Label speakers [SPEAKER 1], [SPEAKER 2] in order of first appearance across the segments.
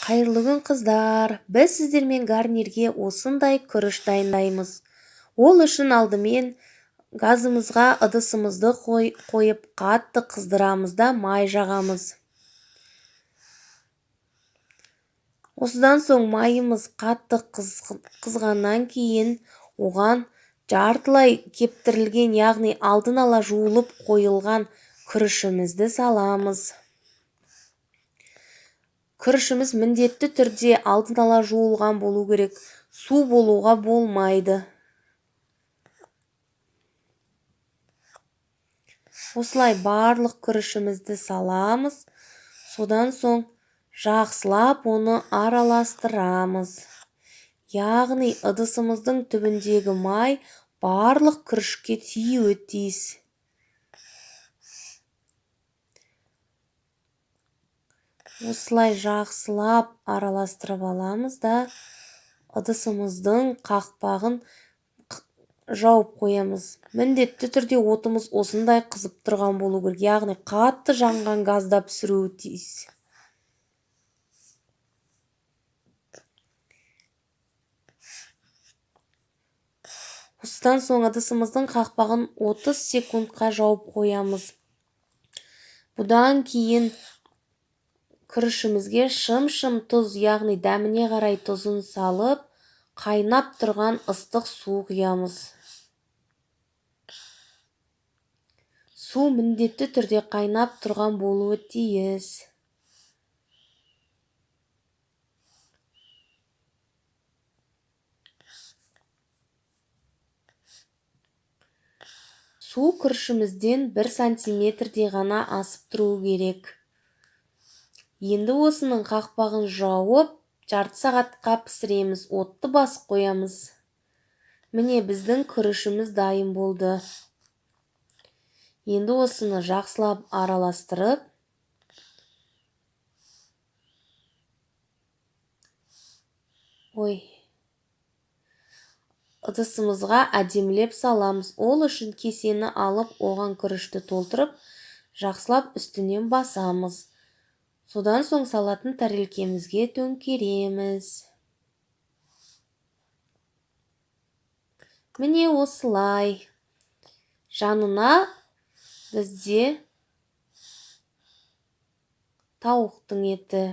[SPEAKER 1] Қайырлы күн қыздар. Біз сіздермен гарнирге осындай күріш дайындаймыз. Ол үшін алдымен газымызға ыдысымызды қойып қатты қыздырамыз да май жағамыз. Осыдан соң майымыз қатты қызғаннан кейін оған жартылай кептірілген, яғни алдын ала жуылып қойылған күрішімізді саламыз. Күрішіміз міндетті түрде алдын ала жуылған болу керек, су болуға болмайды. Осылай барлық күрішімізді саламыз, содан соң жақсылап оны араластырамыз. Яғни ыдысымыздың түбіндегі май барлық күрішке тиюі тиіс. Осылай жақсылап араластырып аламыз да ыдысымыздың қақпағын жауып қоямыз. Міндетті түрде отымыз осындай қызып тұрған болу керек, яғни қатты жанған газда пісіруі тиіс. Осыдан соң ыдысымыздың қақпағын 30 секундқа жауып қоямыз. Бұдан кейін күрішімізге шым-шым тұз, яғни дәміне қарай тұзын салып, қайнап тұрған ыстық су құямыз. Су міндетті түрде қайнап тұрған болуы тиіс. Су күрішімізден 1 сантиметрдей ғана асып тұруы керек. Енді осының қақпағын жауып, жарты сағатқа пісіреміз, отты басып қоямыз. Міне біздің күрішіміз дайын болды. Енді осыны жақсылап араластырып, ыдысымызға әдемілеп саламыз. Ол үшін кесені алып, оған күрішті толтырып, жақсылап үстінен басамыз. Содан соң салатын тәрелкемізге төңкереміз. Міне осылай. Жанына бізде тауықтың еті.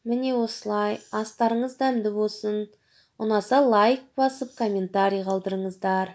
[SPEAKER 1] Міне осылай. Астарыңыз дәмді болсын. Ұнаса лайк басып, комментарий қалдырыңыздар.